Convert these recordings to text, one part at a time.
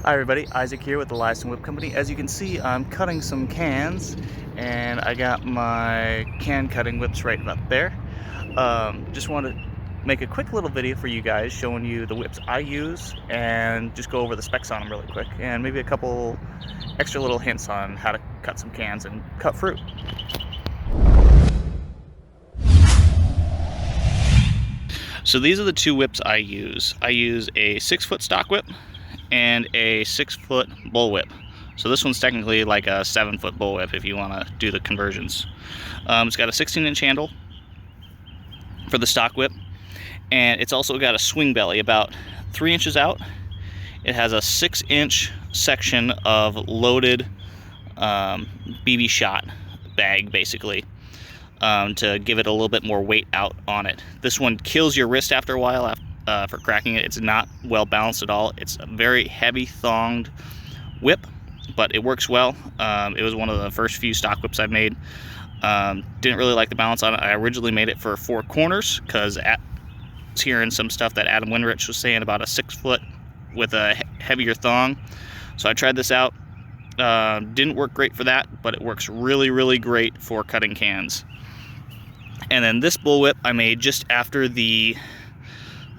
Hi everybody, Isaac here with the Livestock Whip Company. As you can see, I'm cutting some cans, and I got my can cutting whips right up there. Just want to make a quick little video for you guys showing you the whips I use and just go over the specs on them really quick, and maybe a couple extra little hints on how to cut some cans and cut fruit. So these are the two whips I use. I use a 6-foot stock whip and a 6-foot bull whip. So this one's technically like a 7-foot bull whip if you want to do the conversions. It's got a 16-inch handle for the stock whip, and it's also got a swing belly about 3 inches out. It has a 6-inch section of loaded BB shot bag, basically, to give it a little bit more weight out on it. This one kills your wrist after a while for cracking it. It's not well balanced at all. It's a very heavy thonged whip, but it works well. It was one of the first few stock whips I've made. Didn't really like the balance on it. I originally made it for 4 corners because I was hearing some stuff that Adam Winrich was saying about a 6-foot with a heavier thong. So I tried this out. Didn't work great for that, but it works really, really great for cutting cans. And then this bull whip I made just after the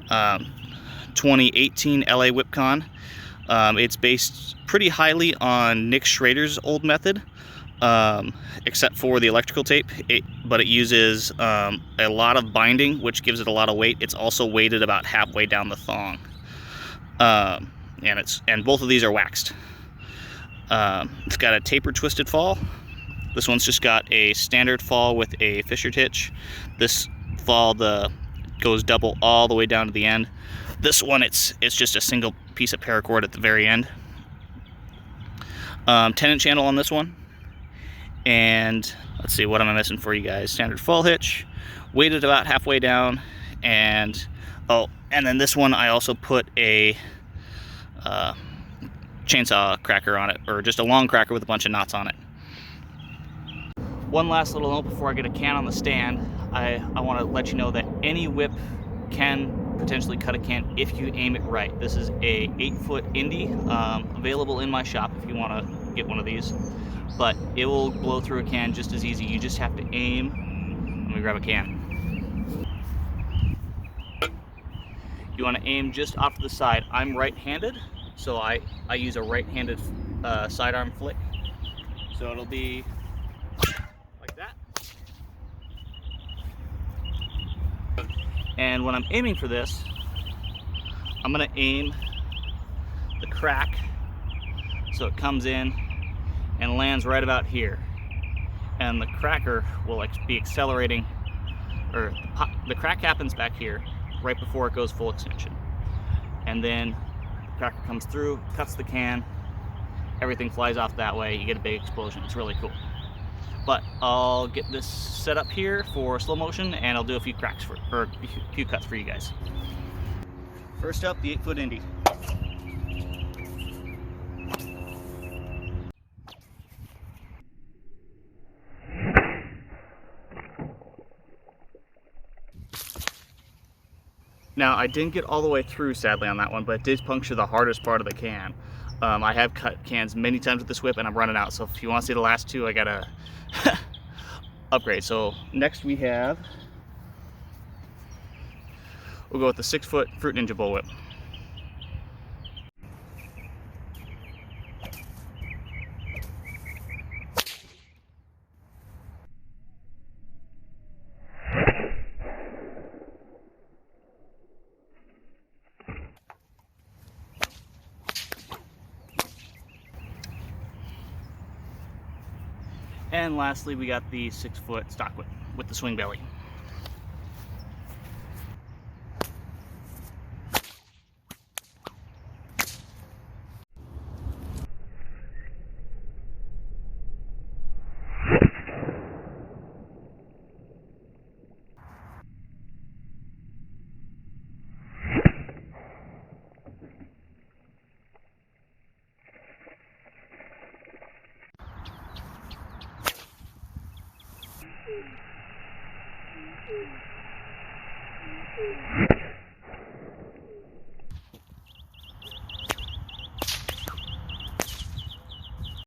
2018 LA WhipCon. It's based pretty highly on Nick Schrader's old method, except for the electrical tape, but it uses a lot of binding, which gives it a lot of weight. It's also weighted about halfway down the thong, and both of these are waxed. It's got a taper twisted fall. This one's just got a standard fall with a fissured hitch. This fall goes double all the way down to the end. This one, it's just a single piece of paracord at the very end. 10-inch handle on this one. And let's see, what am I missing for you guys? Standard fall hitch, weighted about halfway down, and then this one I also put a chainsaw cracker on it, or just a long cracker with a bunch of knots on it. One last little note before I get a can on the stand. I want to let you know that any whip can potentially cut a can if you aim it right. This is a 8-foot Indy, available in my shop if you want to get one of these. But it will blow through a can just as easy. You just have to aim. Let me grab a can. You want to aim just off to the side. I'm right-handed, so I use a right-handed sidearm flick. So it'll be like that. And when I'm aiming for this, I'm going to aim the crack so it comes in and lands right about here. And the cracker will be accelerating, or the crack happens back here right before it goes full extension. And then the cracker comes through, cuts the can, everything flies off that way, you get a big explosion. It's really cool. But I'll get this set up here for slow motion, and I'll do a few cuts for you guys. First up, the 8-foot Indy. Now, I didn't get all the way through, sadly, on that one, but it did puncture the hardest part of the can. I have cut cans many times with this whip, and I'm running out, so if you want to see the last two, I gotta upgrade. So next we'll go with the 6-foot Fruit Ninja bull whip. And lastly, we got the 6-foot stock whip with the swing belly.